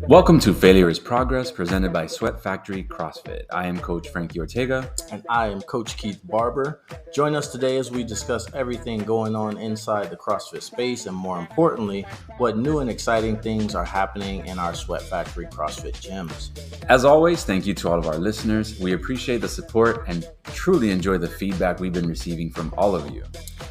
Welcome to Failure is Progress, presented by Sweat Factory CrossFit. I am Coach Frankie Ortega. And I am Coach Keith Barber. Join us today as we discuss everything going on inside the CrossFit space and, more importantly, what new and exciting things are happening in our Sweat Factory CrossFit gyms. As always, thank you to all of our listeners. We appreciate the support and truly enjoy the feedback we've been receiving from all of you.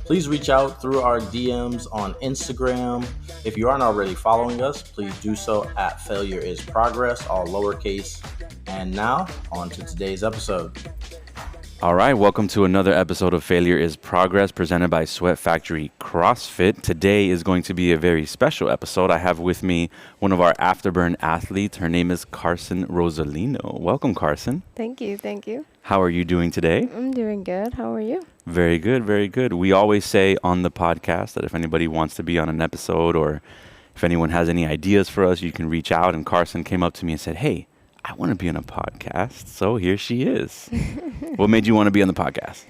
Please reach out through our DMs on Instagram. If you aren't already following us, please do so at Failure is Progress, all lowercase. And now, on to today's episode. All right, welcome to another episode of Failure is Progress, presented by Sweat Factory CrossFit. Today is going to be a very special episode. I have with me one of our Afterburn athletes. Her name is Karsyn Rosolino. Welcome, Karsyn. Thank you. How are you doing today? I'm doing good. How are you? Very good. We always say on the podcast that if anybody wants to be on an episode or if anyone has any ideas for us, you can reach out. And Karsyn came up to me and said, hey, I want to be on a podcast. So here she is. What made you want to be on the podcast?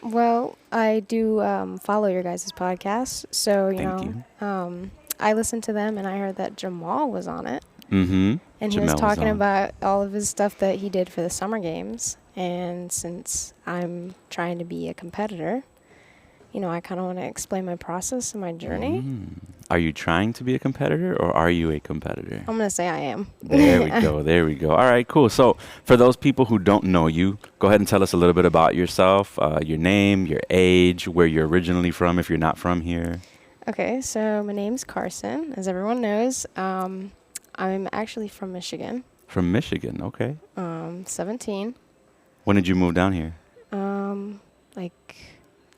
Well, I do follow your guys' podcast. So, Thank you. I listened to them and I heard that Jamal was on it. Mm-hmm. And he was talking about all of his stuff that he did for the summer games. And since I'm trying to be a competitor, I kind of want to explain my process and my journey. Are you trying to be a competitor or are you a competitor? I'm going to say I am. There we go. All right, cool. So for those people who don't know you, go ahead and tell us a little bit about yourself, your name, your age, where you're originally from if you're not from here. Okay, so my name's Karsyn, as everyone knows. I'm actually from Michigan. From Michigan, okay. 17. When did you move down here?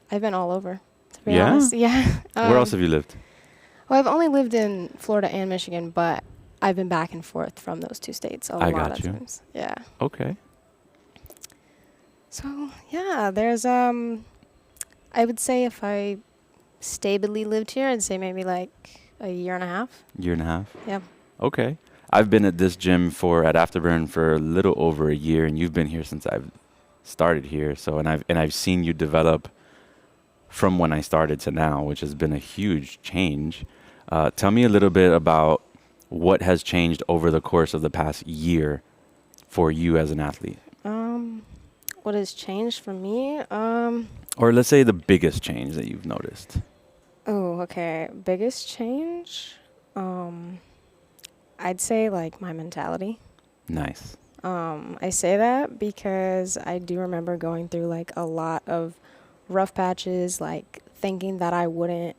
I've been all over, to be honest. Yeah. Where else have you lived? Well, I've only lived in Florida and Michigan, but I've been back and forth from those two states a lot of times. Yeah. Okay. So, yeah, there's, I would say if I stably lived here, I'd say maybe like a year and a half. Year and a half? Yeah. Okay. I've been at this gym at Afterburn for a little over a year, and you've been here since I've started here. So, and I've seen you develop from when I started to now, which has been a huge change. Tell me a little bit about what has changed over the course of the past year for you as an athlete. What has changed for me? Or let's say the biggest change that you've noticed. Oh, okay. Biggest change? I'd say like my mentality. Nice. I say that because I do remember going through like a lot of rough patches, like thinking that I wouldn't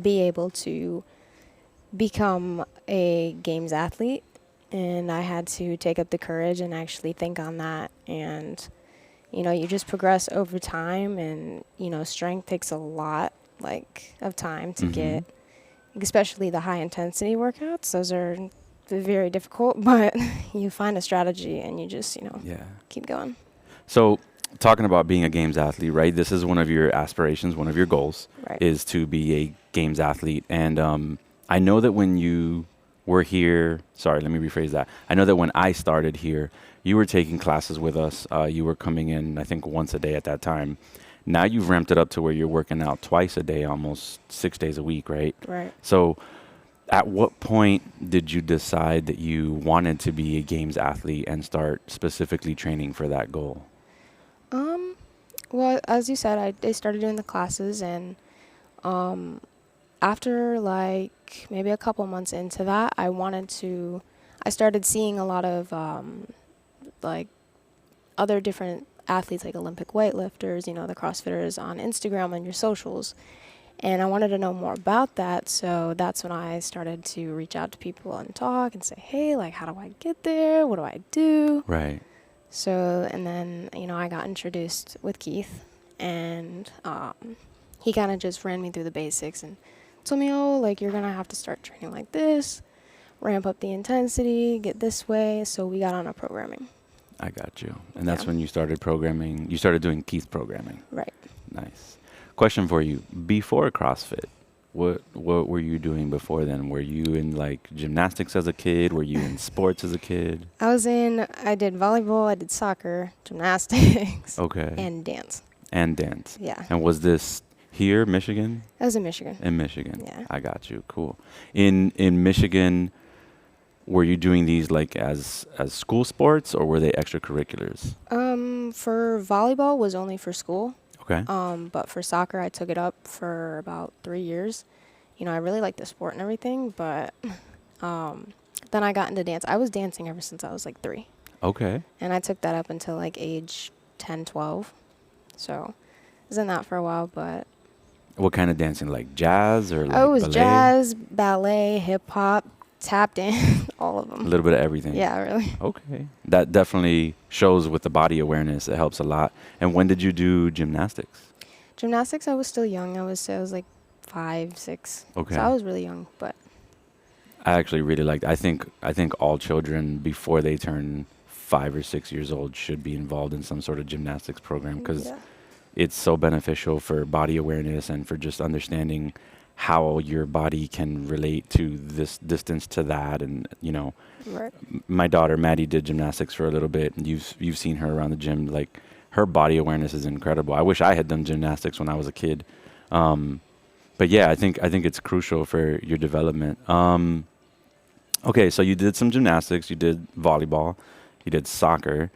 be able to become a games athlete. And I had to take up the courage and actually think on that. And, you just progress over time and, strength takes a lot of time to get, especially the high intensity workouts. Those are very difficult, but you find a strategy and you just, keep going. So talking about being a games athlete, right? This is one of your aspirations, one of your goals, right, is to be a games athlete. And I know that when you were here, sorry, let me rephrase that. I know that when I started here, you were taking classes with us. You were coming in, I think, once a day at that time. Now you've ramped it up to where you're working out twice a day, almost 6 days a week, right? Right. So at what point did you decide that you wanted to be a games athlete and start specifically training for that goal? Well, as you said, I started doing the classes, and after like maybe a couple months into that, I started seeing a lot of like other different athletes, like Olympic weightlifters, the CrossFitters on Instagram and your socials. And I wanted to know more about that, so that's when I started to reach out to people and talk and say, hey, like, how do I get there? What do I do? Right. So, and then, I got introduced with Keith, and he kind of just ran me through the basics and told me, you're going to have to start training like this, ramp up the intensity, get this way. So we got on a programming. I got you. And that's when you started programming. You started doing Keith programming. Right. Nice. Question for you. Before CrossFit, what were you doing before then? Were you in like gymnastics as a kid? Were you in sports as a kid? I did volleyball, I did soccer, gymnastics. Okay. And dance. And dance. Yeah. And was this Here, Michigan? I was in Michigan. In Michigan. Yeah. I got you. Cool. In Michigan, were you doing these like as school sports, or were they extracurriculars? For volleyball was only for school. Okay. But for soccer, I took it up for about 3 years. You know, I really liked the sport and everything, but then I got into dance. I was dancing ever since I was like 3. Okay. And I took that up until like age 10, 12. So I was in that for a while, but What kind of dancing? Like jazz or like it was ballet? jazz, ballet, hip hop, tap dance, all of A them. little bit of everything. Yeah, really. Okay. That definitely shows with the body awareness. It helps a lot. And when did you do gymnastics? Gymnastics, I was still young. I was like 5, 6. Okay. So I was really young, but I actually really liked. I think all children before they turn 5 or 6 years old should be involved in some sort of gymnastics program, because yeah. it's so beneficial for body awareness and for just understanding how your body can relate to this distance to that. And you know, Right. my daughter Maddie did gymnastics for a little bit, and you've seen her around the gym. Like, her body awareness is incredible. I wish I had done gymnastics when I was a kid. But yeah, I think it's crucial for your development. Okay, so you did some gymnastics, you did volleyball, you did soccer.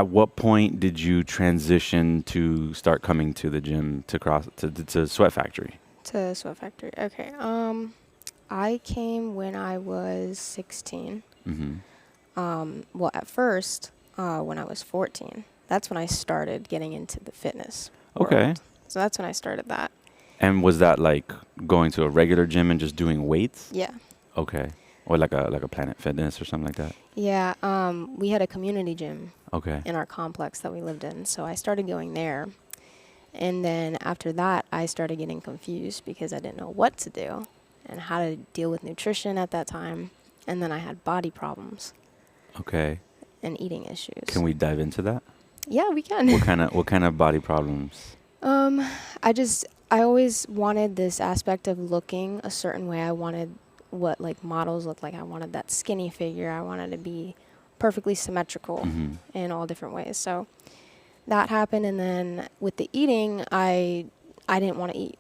At what point did you transition to start coming to the gym to Sweat Factory? To Sweat Factory. Okay. I came when I was 16. Mm-hmm. Well, at first, when I was 14, that's when I started getting into the fitness Okay. world. So that's when I started that. And was that like going to a regular gym and just doing weights? Yeah. Okay. Or like a Planet Fitness or something like that? Yeah. We had a community gym Okay. in our complex that we lived in. So I started going there. And then after that, I started getting confused because I didn't know what to do and how to deal with nutrition at that time. And then I had body problems Okay. and eating issues. Can we dive into that? Yeah, we can. What kind of body problems? I always wanted this aspect of looking a certain way. I wanted what like models look like. I wanted that skinny figure. I wanted to be perfectly symmetrical Mhm. in all different ways. So that happened, and then with the eating, I didn't want to eat.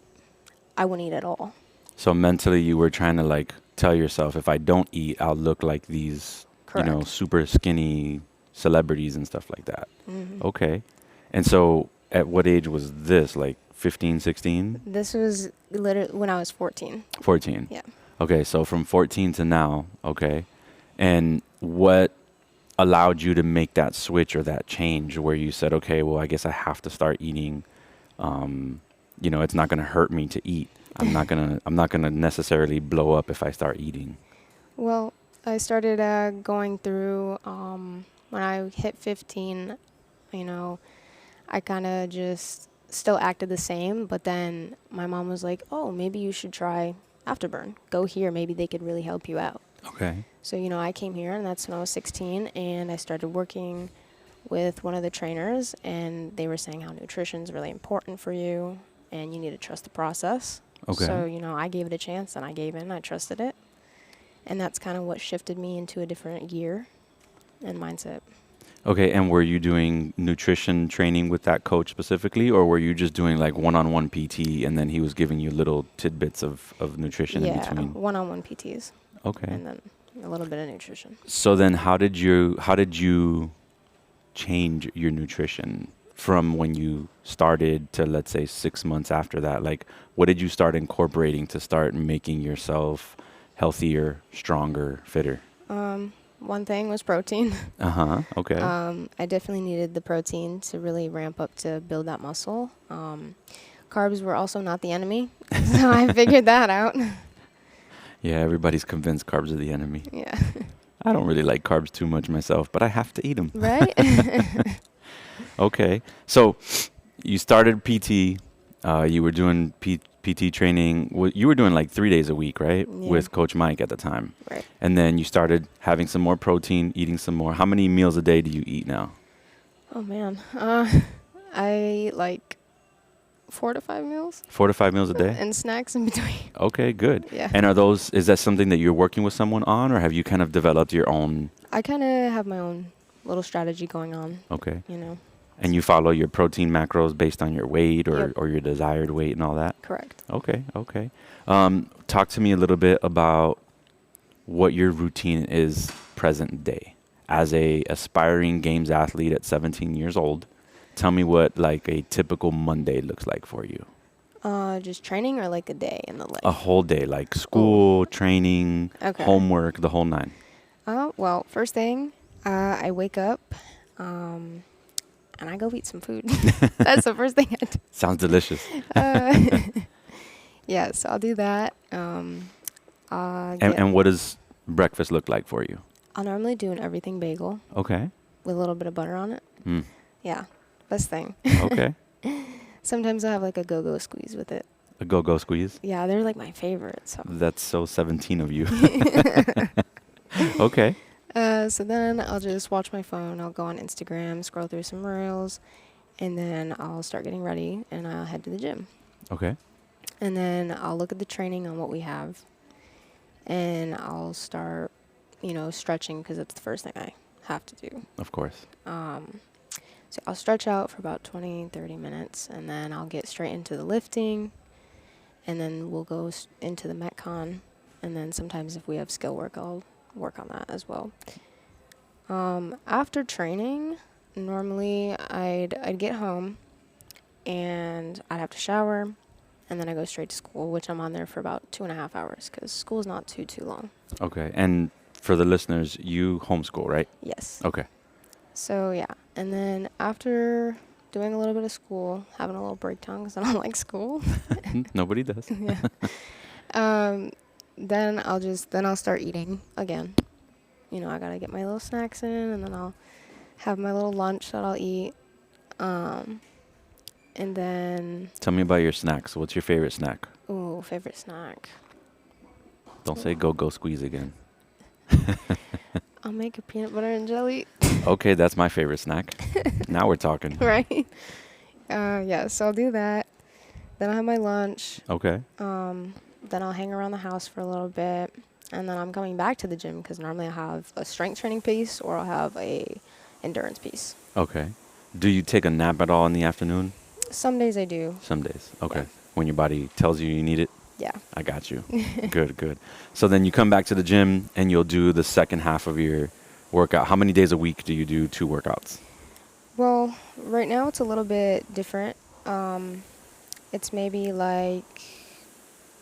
I wouldn't eat at all. So mentally you were trying to like tell yourself, if I don't eat, I'll look like these, Correct. you know, super skinny celebrities and stuff like that. Mm-hmm. Okay. And so at what age was this? Like 15, 16, This was literally when I was 14. 14? Yeah. Okay, so from 14 to now, okay. And what allowed you to make that switch or that change where you said, okay, well, I guess I have to start eating. You know, it's not going to hurt me to eat. I'm not going to necessarily blow up if I start eating. Well, I started going through when I hit 15, you know, I kind of just still acted the same, but then my mom was like, oh, maybe you should try Afterburn. Go here. Maybe they could really help you out. Okay. So, you know, I came here, and that's when I was 16, and I started working with one of the trainers, and they were saying how nutrition is really important for you, and you need to trust the process. Okay. So, you know, I gave it a chance, and I gave in. I trusted it. And that's kind of what shifted me into a different gear and mindset. Okay, and were you doing nutrition training with that coach specifically, or were you just doing like one-on-one PT and then he was giving you little tidbits of nutrition in between? Yeah, one-on-one PTs. Okay. And then a little bit of nutrition. So then how did you change your nutrition from when you started to, let's say, 6 months after that? Like, what did you start incorporating to start making yourself healthier, stronger, fitter? One thing was protein. Uh-huh. Okay. I definitely needed the protein to really ramp up to build that muscle. Carbs were also not the enemy, so I figured that out. Yeah, everybody's convinced carbs are the enemy. Yeah. I don't really like carbs too much myself, but I have to eat them. Right? Okay. So you started PT. You were doing PT training. You were doing like 3 days a week, right? Yeah. With Coach Mike at the time. Right. And then you started having some more protein, eating some more. How many meals a day do you eat now? Oh, man. I eat like 4 to 5 meals. 4 to 5 meals a day? And snacks in between. Okay, good. Yeah. And is that something that you're working with someone on, or have you kind of developed your own? I kind of have my own little strategy going on, Okay. you know. And you follow your protein macros based on your weight Yep. or your desired weight and all that? Correct. Okay, okay. Talk to me a little bit about what your routine is present day. As a aspiring games athlete at 17 years old, tell me what like a typical Monday looks like for you. Just training or like a day in the life? A whole day, like school, training, Okay. homework, the whole nine. Well, first thing, I wake up, and I go eat some food. That's the first thing I do. Sounds delicious. Yeah, so I'll do that. And what does breakfast look like for you? I'll normally do an everything bagel Okay. with a little bit of butter on it. Mm. Yeah, best thing. Okay. Sometimes I have like a go-go squeeze with it. A go-go squeeze. Yeah, they're like my favorite. So. That's so 17 of you. Okay. So then I'll just watch my phone. I'll go on Instagram, scroll through some reels, and then I'll start getting ready and I'll head to the gym. Okay. And then I'll look at the training on what we have, and I'll start, stretching because that's the first thing I have to do. Of course. So I'll stretch out for about 20, 30 minutes, and then I'll get straight into the lifting, and then we'll go into the Metcon, and then sometimes if we have skill work, I'll work on that as well. After training, normally I'd get home, and I'd have to shower, and then I go straight to school, which I'm on there for about 2.5 hours because school's not too long. Okay. And for the listeners, you homeschool, right? Yes. Okay. So yeah, and then after doing a little bit of school, having a little breakdown because I don't like school. Nobody does. Yeah. Then I'll start eating again. I gotta get my little snacks in, and then I'll have my little lunch that I'll eat. And then. Tell me about your snacks. What's your favorite snack? Ooh, favorite snack. Don't say go squeeze again. I'll make a peanut butter and jelly. Okay, that's my favorite snack. Now we're talking. Right. Yeah, so I'll do that. Then I'll have my lunch. Okay. Then I'll hang around the house for a little bit. And then I'm coming back to the gym because normally I have a strength training piece or I'll have a endurance piece. Okay. Do you take a nap at all in the afternoon? Some days I do. Some days. Okay. Yeah. When your body tells you need it? Yeah. I got you. Good. So then you come back to the gym and you'll do the second half of your workout. How many days a week do you do 2 workouts? Well, right now it's a little bit different. It's maybe like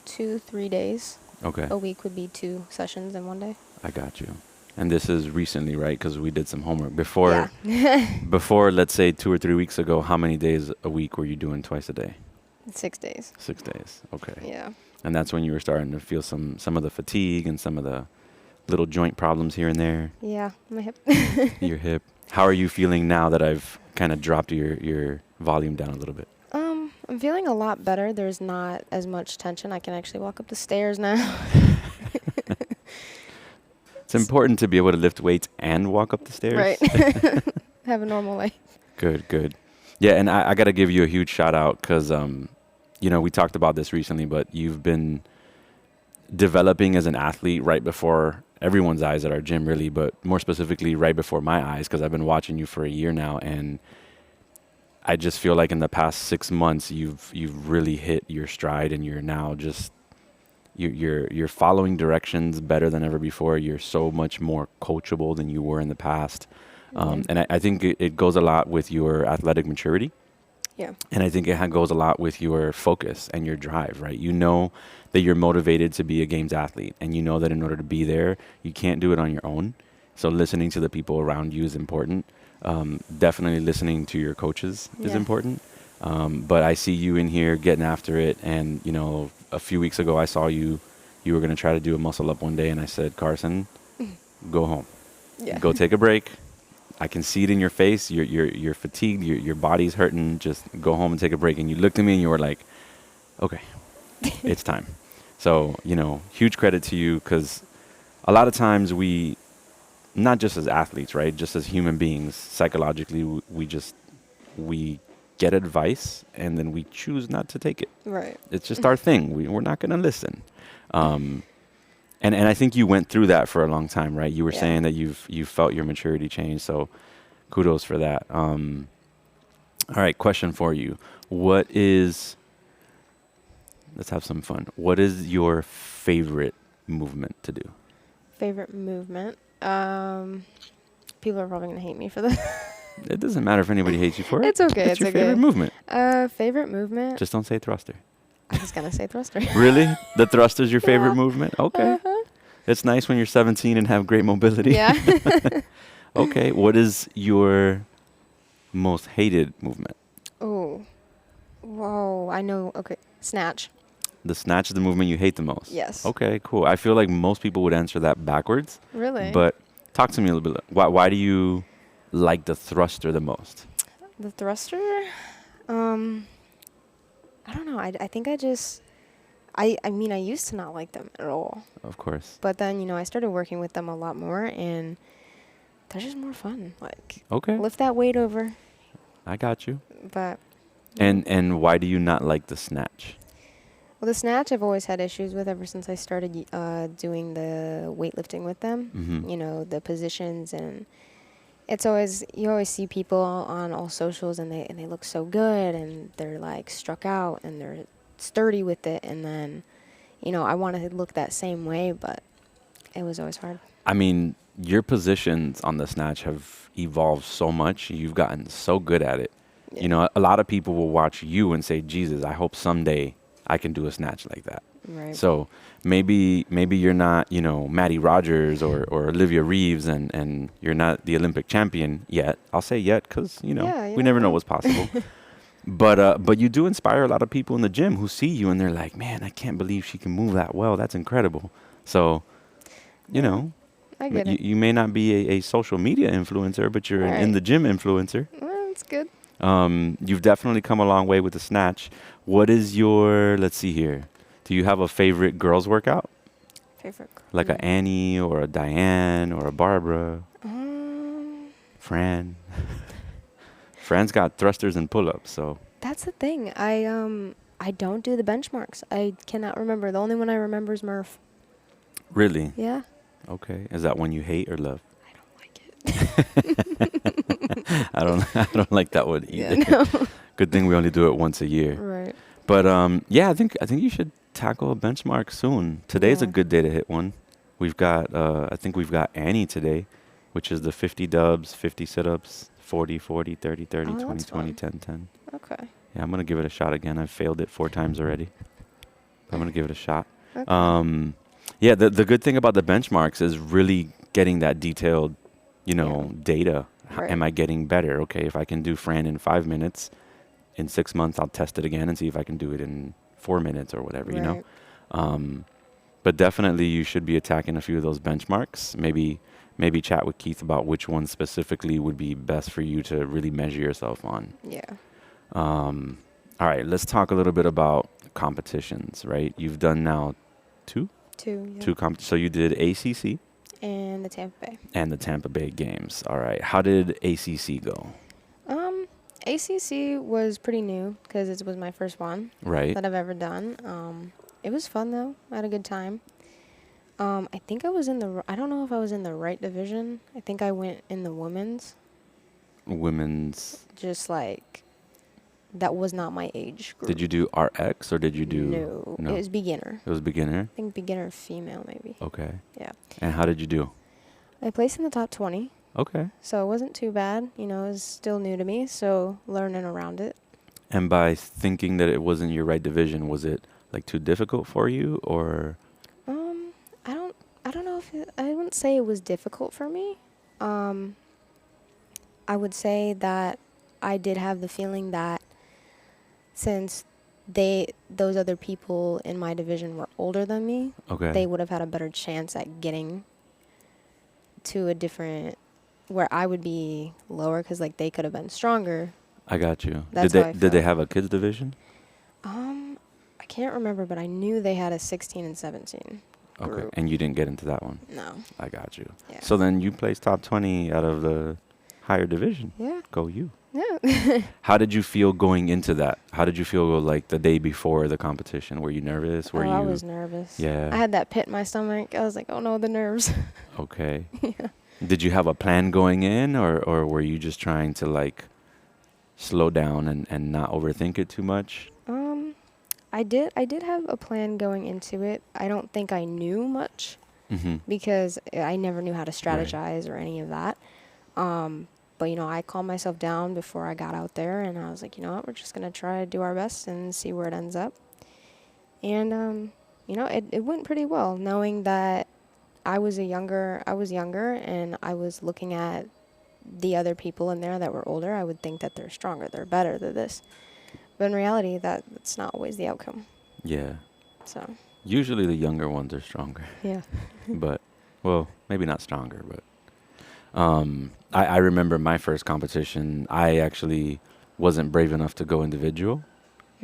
2-3 days. Okay. A week would be 2 sessions in one day. I got you. And this is recently, right? Because we did some homework. Before, Yeah. before, let's say 2 or 3 weeks ago, how many days a week were you doing twice a day? 6 days. 6 days. Okay. Yeah. And that's when you were starting to feel some of the fatigue and some of the little joint problems here and there. Yeah, my hip. Your hip. How are you feeling now that I've kind of dropped your volume down a little bit? I'm feeling a lot better. There's not as much tension. I can actually walk up the stairs now. It's important to be able to lift weights and walk up the stairs. Right. Have a normal life. Good. Yeah, and I got to give you a huge shout out because, we talked about this recently, but you've been developing as an athlete right before everyone's eyes at our gym, really, but more specifically right before my eyes because I've been watching you for a year now, and I just feel like in the past 6 months you've really hit your stride, and you're now just you're following directions better than ever before. You're so much more coachable than you were in the past. And I think it goes a lot with your athletic maturity. Yeah. And I think it goes a lot with your focus and your drive, right? You know that you're motivated to be a games athlete, and you know that in order to be there, you can't do it on your own. So listening to the people around you is important. Definitely listening to your coaches is important. But I see you in here getting after it. And, a few weeks ago, I saw you were going to try to do a muscle up one day. And I said, Karsyn, go home. Yeah. Go take a break. I can see it in your face. You're fatigued. Your body's hurting. Just go home and take a break. And you looked at me and you were like, okay, it's time. So, huge credit to you, because a lot of times we, not just as athletes, right? Just as human beings, psychologically, we get advice and then we choose not to take it. Right. It's just our thing. We're not going to listen. And I think you went through that for a long time, right? You were saying that you've felt your maturity change. So kudos for that. All right, question for you. What is, let's have some fun. What is your favorite movement to do? Favorite movement? People are probably gonna hate me for this. It doesn't matter if anybody hates you for it. It's okay. What's It's your okay. favorite movement? Favorite movement? Just don't say thruster. I was gonna say thruster. Really? The thruster's your favorite Yeah. movement? Okay. Uh-huh. It's nice when you're 17 and have great mobility. Yeah. Okay. What is your most hated movement? Oh. Whoa. I know. Okay. Snatch. The snatch is the movement you hate the most. Yes. Okay, cool. I feel like most people would answer that backwards. Really? But talk to me a little bit. Why do you like the thruster the most? The thruster? I don't know. I think I just. I mean, I used to not like them at all. Of course. But then, I started working with them a lot more, and they're just more fun. Like, Okay. lift that weight over. I got you. But And why do you not like the snatch? well, the snatch I've always had issues with ever since I started doing the weightlifting with them. Mm-hmm. The positions, and it's always you always see people on all socials, and they look so good, and they're like struck out, and they're sturdy with it, and then I wanted to look that same way, but it was always hard. I mean, your positions on the snatch have evolved so much. You've gotten so good at it. Yeah. You know, a lot of people will watch you and say, Jesus, I hope someday I can do a snatch like that. Right. So maybe you're not, Maddie Rogers or Olivia Reeves and you're not the Olympic champion yet. I'll say yet because, Yeah, you we never never know know. wit's possible. But you do inspire a lot of people in the gym who see you and they're like, man, I can't believe she can move that well. That's incredible. So, I get it. you may not be a social media influencer, but you're an in Right. the gym influencer. Well, it's good. You've definitely come a long way with the snatch. What is your, let's see here. Do you have a favorite girls workout? Favorite. Like a Annie or a Diane or a Barbara? Fran? Fran's got thrusters and pull-ups, so. That's the thing. I don't do the benchmarks. I cannot remember. The only one I remember is Murph. Really? Yeah. Okay. Is that one you hate or love? I don't like it. I don't like that one either. Yeah, no. Good thing we only do it once a year. Right. But yeah, I think you should tackle a benchmark soon. Today's a Yeah. good day to hit one. We've got I think we've got Annie today, which is the 50 dubs, 50 sit-ups, 40, 40, 30, 30, Oh, 20, that's 20, fun. 10, 10. Okay. Yeah, I'm going to give it a shot again. I've failed it 4 times already. I'm going to give it a shot. Okay. Yeah, the good thing about the benchmarks is really getting that detailed, data. Right. Am I getting better? Okay, if I can do Fran in 5 minutes, in 6 months I'll test it again and see if I can do it in 4 minutes or whatever, Right. But definitely you should be attacking a few of those benchmarks. Maybe chat with Keith about which one specifically would be best for you to really measure yourself on. Yeah. All right, let's talk a little bit about competitions, right? You've done now two Yeah. So you did ACC And the Tampa Bay. and the Tampa Bay Games. All right, how did ACC go? ACC was pretty new because it was my first one Right. that I've ever done. It was fun though. I had a good time. I think I was I don't know if I was in the right division. I think I went in the women's. Women's. Just like, that was not my age group. Did you do RX or did you do? No. It was beginner. It was beginner. I think beginner female maybe. Okay. Yeah. And how did you do? I placed in the top 20. Okay. So it wasn't too bad. It was still new to me, so learning around it. And by thinking that it wasn't your right division, was it like too difficult for you or? I don't know if I wouldn't say it was difficult for me. I would say that I did have the feeling that since those other people in my division were older than me, Okay. they would have had a better chance at getting to a different where I would be lower because like they could have been stronger. I got you. That's did how I they felt. have a kids division? I can't remember, but I knew they had a 16 and 17 Okay. group. And you didn't get into that one. No. I got you. Yeah. So then you placed top 20 out of the higher division. Yeah. Go you. Yeah. How did you feel going into that? How did you feel like the day before the competition? Were you nervous? Were you? I was nervous. Yeah. I had that pit in my stomach. I was like, oh no, the nerves. Okay. Yeah. Did you have a plan going in or were you just trying to like slow down and not overthink it too much? I did have a plan going into it. I don't think I knew much Mm-hmm. because I never knew how to Right. strategize or any of that. But I calmed myself down before I got out there, and I was like, you know what, we're just gonna try to do our best and see where it ends up. And it went pretty well, knowing that I was younger, and I was looking at the other people in there that were older. I would think that they're stronger, they're better than this. But in reality, that's not always the outcome. Yeah. So, Usually the younger ones are stronger, yeah. but well, maybe not stronger, but I remember my first competition. I actually wasn't brave enough to go individual.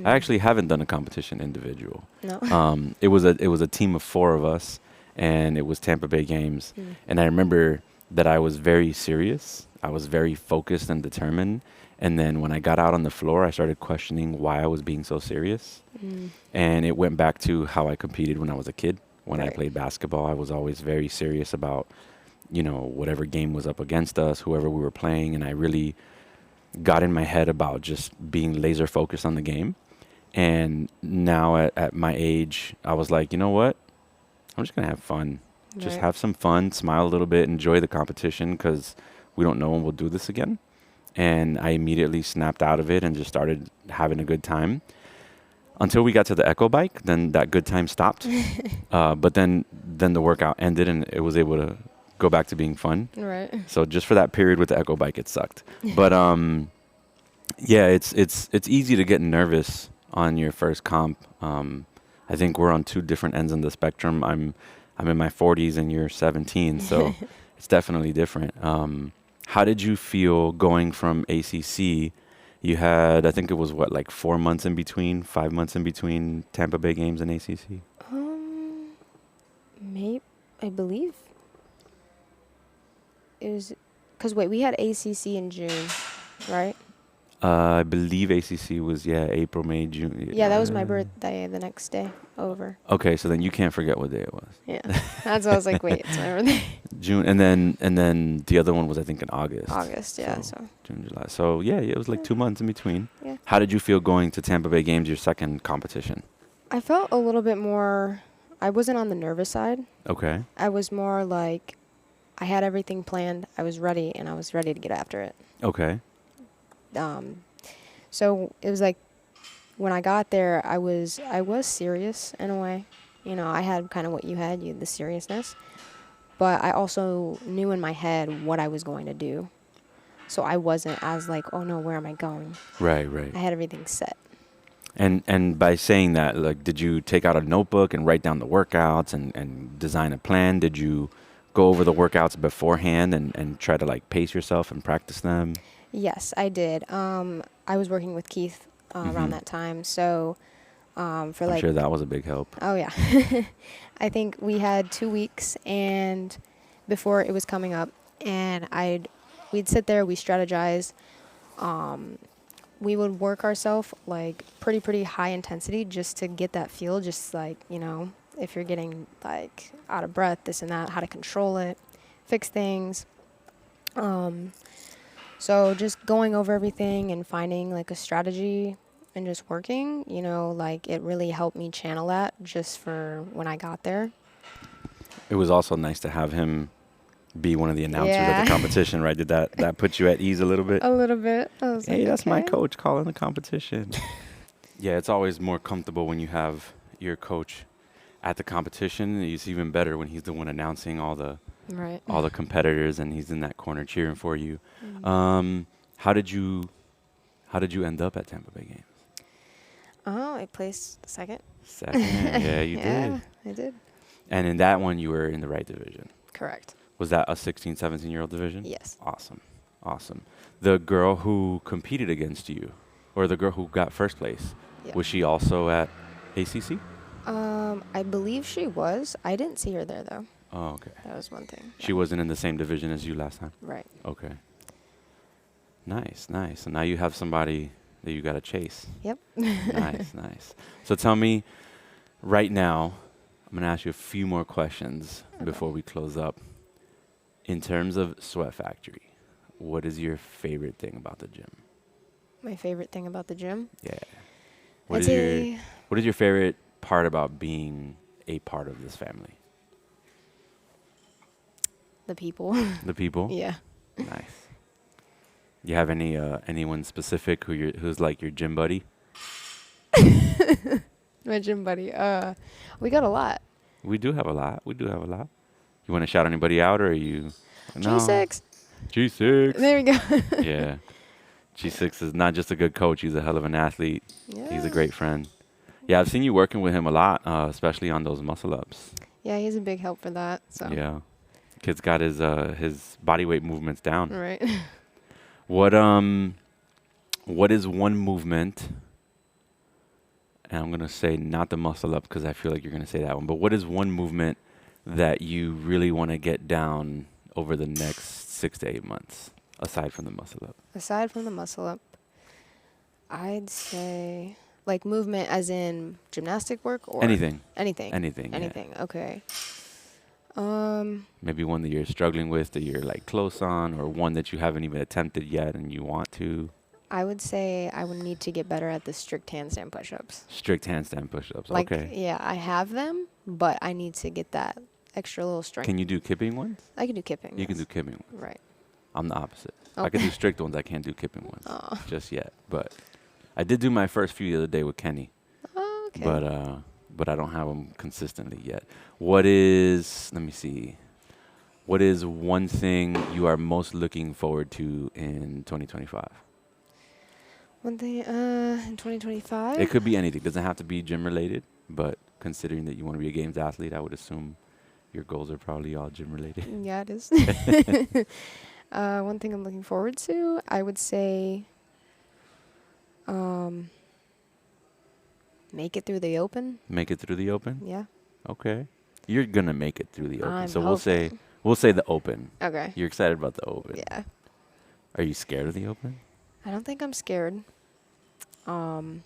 I actually haven't done a competition individual. No. It was a team of 4 of us, and it was Tampa Bay Games. And I remember that I was very serious. I was very focused and determined. And then when I got out on the floor, I started questioning why I was being so serious. And it went back to how I competed when I was a kid. When I Right. played basketball, I was always very serious about, whatever game was up against us, whoever we were playing. And I really got in my head about just being laser focused on the game. And now at my age, I was like, you know what? I'm just going to have fun. Just Right. have some fun, smile a little bit, enjoy the competition because we don't know when we'll do this again. And I immediately snapped out of it and just started having a good time until we got to the Echo bike. Then that good time stopped. But then the workout ended and it was able to go back to being fun. Right. So just for that period with the Echo bike, it sucked. But yeah, it's easy to get nervous on your first comp. I think we're on 2 different ends of the spectrum. I'm in my 40s and you're 17, so it's definitely different. How did you feel going from ACC? You had, I think it was what, like 4 months in between, 5 months in between Tampa Bay Games and ACC? Maybe, I believe it was, because wait, we had ACC in June, right? I believe ACC was, April, May, June. Yeah, that was my birthday the next day over. Okay, so then you can't forget what day it was. Yeah. That's why I was like, wait, it's my birthday. June, and then the other one was, I think, in August. August, yeah, so. June, July. So yeah, it was like 2 months in between. Yeah. How did you feel going to Tampa Bay Games, your second competition? I felt a little bit more, I wasn't on the nervous side. Okay. I was more like, I had everything planned, I was ready, and I was ready to get after it. Okay. So it was like, when I got there, I was serious in a way. I had kind of what you had, the seriousness. But I also knew in my head what I was going to do. So I wasn't as like, oh no, where am I going? Right. I had everything set. And by saying that, like, did you take out a notebook and write down the workouts and design a plan? Did you go over the workouts beforehand and try to like pace yourself and practice them? Yes, I did. I was working with Keith around that time. So I'm sure that was a big help. Oh, yeah. I think we had 2 weeks and before it was coming up, and we'd sit there, we strategize. We would work ourselves like pretty high intensity just to get that feel, just like, if you're getting like out of breath, this and that, how to control it, fix things. So just going over everything and finding like a strategy and just working, like it really helped me channel that just for when I got there. It was also nice to have him be one of the announcers at the competition, right? Did that put you at ease a little bit? A little bit. I was Hey, like, that's my okay. coach calling the competition. Yeah, it's always more comfortable when you have your coach at the competition. It's even better when he's the one announcing all the Right. competitors and he's in that corner cheering for you. How did you end up at Tampa Bay Games? Oh, I placed second. Second. Yeah, you Yeah, did. I did. And in that one, you were in the right division. Correct. Was that a 16, 17-year-old division? Yes. Awesome. The girl who competed against you, or the girl who got first place, Yeah. was she also at ACC? I believe she was. I didn't see her there though. Oh, okay. That was one thing. She wasn't in the same division as you last time? Right. Okay. Nice. So now you have somebody that you got to chase. Yep. Nice. So tell me, right now, I'm going to ask you a few more questions before we close up. In terms of Sweat Factory, what is your favorite thing about the gym? My favorite thing about the gym? Yeah. I'd say What is your favorite part about being a part of this family? the people. The people? Yeah. Nice. You have anyone specific who's like your gym buddy? My gym buddy. We got a lot. We do have a lot. We do have a lot. You want to shout anybody out, or are you? No. G6. G6. There we go. Yeah. G6 is not just a good coach. He's a hell of an athlete. Yeah. He's a great friend. Yeah, I've seen you working with him a lot, especially on those muscle ups. Yeah, he's a big help for that. So. Yeah. Kid's got his body weight movements down. Right. What is one movement? And I'm gonna say not the muscle up because I feel like you're gonna say that one. But what is one movement that you really want to get down over the next 6 to 8 months, aside from the muscle up? Aside from the muscle up, I'd say like movement as in gymnastic work or Anything. Anything. Anything. Anything. Yeah. Okay. Maybe one that you're struggling with, that you're like close on, or one that you haven't even attempted yet and you want to. I would say I would need to get better at the strict handstand push-ups. Strict handstand push-ups. Like, okay. yeah, I have them, but I need to get that extra little strength. Can you do kipping ones? I can do kipping. You can yes. do kipping ones. Right. I'm the opposite. Oh. I can do strict ones. I can't do kipping ones Oh. just yet. But I did do my first few the other day with Kenny. Oh, okay. But I don't have them consistently yet. Let me see. What is one thing you are most looking forward to in 2025? One thing in 2025? It could be anything. It doesn't have to be gym related, but considering that you want to be a games athlete, I would assume your goals are probably all gym related. Yeah, it is. One thing I'm looking forward to, I would say make it through the open. Make it through the open? Yeah. Okay. You're going to make it through the open. I'm So hoping. we'll say the open. Okay. You're excited about the open. Yeah. Are you scared of the open? I don't think I'm scared. I'm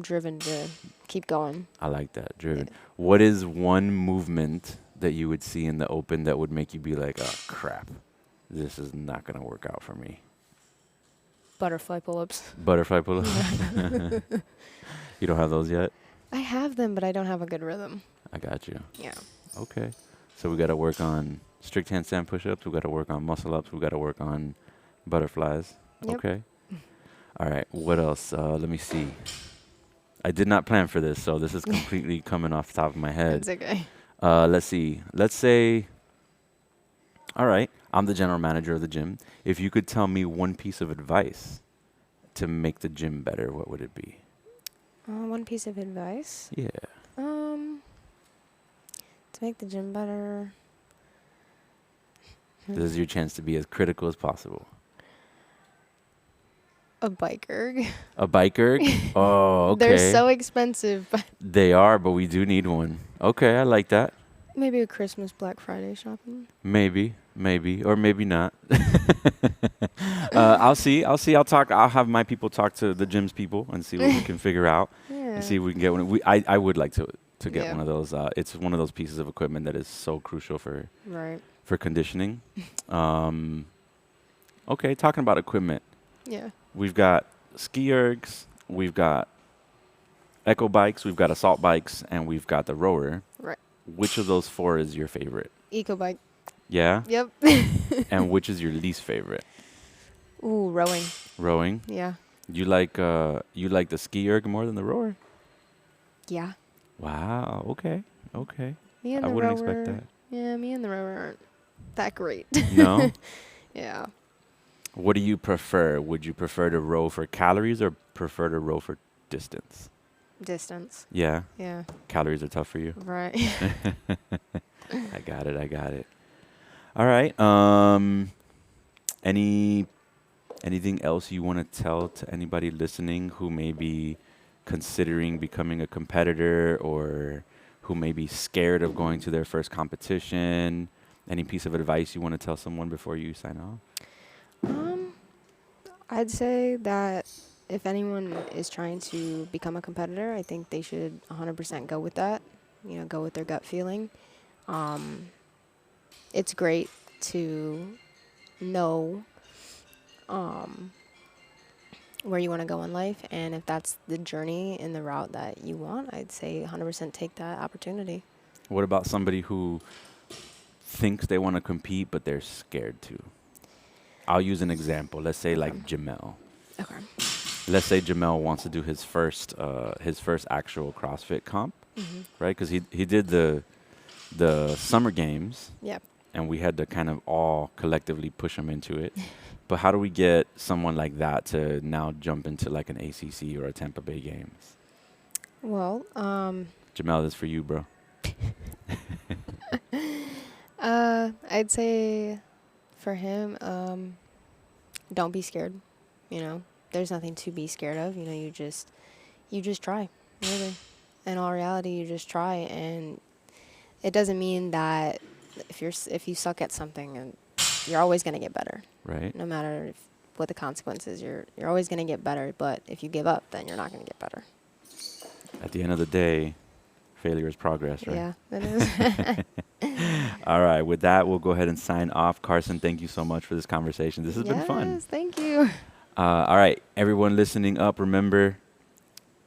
driven to keep going. I like that. Driven. Yeah. What is one movement that you would see in the open that would make you be like, oh, crap, this is not going to work out for me? Butterfly pull-ups. Butterfly pull-ups? You don't have those yet? I have them, but I don't have a good rhythm. I got you. Yeah. Okay. So we got to work on strict handstand push-ups. We got to work on muscle-ups. We got to work on butterflies. Yep. Okay. All right. What else? Let me see. I did not plan for this, so this is completely coming off the top of my head. That's okay. Let's see. Let's say, all right, I'm the general manager of the gym. If you could tell me one piece of advice to make the gym better, what would it be? One piece of advice. Yeah. To make the gym better. This is your chance to be as critical as possible. A bike erg. A bike erg? Oh, okay. They're so expensive, but They are, but we do need one. Okay, I like that. maybe a Christmas Black Friday shopping. Maybe, or maybe not. I'll see. I'll have my people talk to the gym's people and see what we can figure out Yeah. and see if we can get one. I would like to get Yeah. one of those. It's one of those pieces of equipment that is so crucial for Right. conditioning. Okay, talking about equipment. Yeah. We've got ski ergs, we've got echo bikes, we've got assault bikes, and we've got the rower. Right. Which of those four is your favorite? Eco bike. Yeah? Yep. And which is your least favorite? Ooh, rowing. Rowing? Yeah. You like the ski erg more than the rower? Yeah. Wow, okay. Me and I the wouldn't rower. expect that. Yeah, me and the rower aren't that great. No? Yeah. What do you prefer? Would you prefer to row for calories or prefer to row for distance? Distance. Yeah? Yeah. Calories are tough for you? Right. I got it. All right. Anything else you want to tell to anybody listening who may be considering becoming a competitor or who may be scared of going to their first competition? Any piece of advice you want to tell someone before you sign off? I'd say that if anyone is trying to become a competitor, I think they should 100% go with that. Go with their gut feeling. It's great to know where you want to go in life. And if that's the journey and the route that you want, I'd say 100% take that opportunity. What about somebody who thinks they want to compete, but they're scared to? I'll use an example. Let's say like Jamel. Okay. Let's say Jamel wants to do his first actual CrossFit comp, right? Because he did the summer games, Yep. and we had to kind of all collectively push him into it. But how do we get someone like that to now jump into like an ACC or a Tampa Bay Games? Well, Jamel, this is for you, bro. I'd say for him, don't be scared. You know, there's nothing to be scared of. You know, you just try, really. In all reality, you just try, and it doesn't mean that if you suck at something, and you're always gonna get better. Right. No matter what the consequences, you're always gonna get better. But if you give up, then you're not gonna get better. At the end of the day, failure is progress, right? Yeah, that is. All right. With that, we'll go ahead and sign off. Karsyn, thank you so much for this conversation. This has been fun. Yes, thank you. All right. Everyone listening up, remember,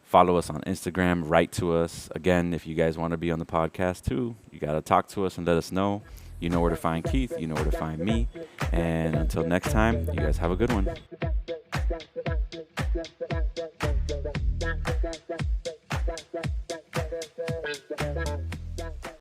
follow us on Instagram. Write to us. Again, if you guys want to be on the podcast too, you got to talk to us and let us know. You know where to find Keith. You know where to find me. And until next time, you guys have a good one.